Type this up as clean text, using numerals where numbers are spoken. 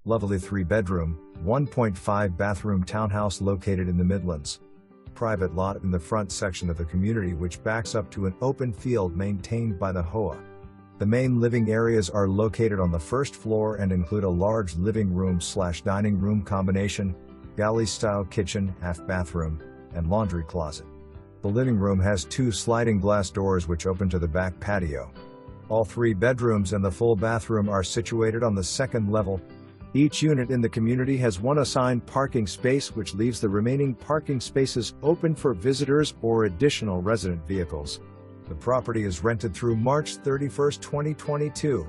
Lovely 3-bedroom, 1.5 bathroom townhouse located in the Midlands. Private lot in the front section of the community which backs up to an open field maintained by the HOA. The main living areas are located on the first floor and include a large living room/dining room combination, galley-style kitchen, half bathroom, and laundry closet. The living room has 2 sliding glass doors which open to the back patio. All 3 bedrooms and the full bathroom are situated on the 2nd level. Each unit in the community has 1 assigned parking space which leaves the remaining parking spaces open for visitors or additional resident vehicles. The property is rented through March 31, 2022.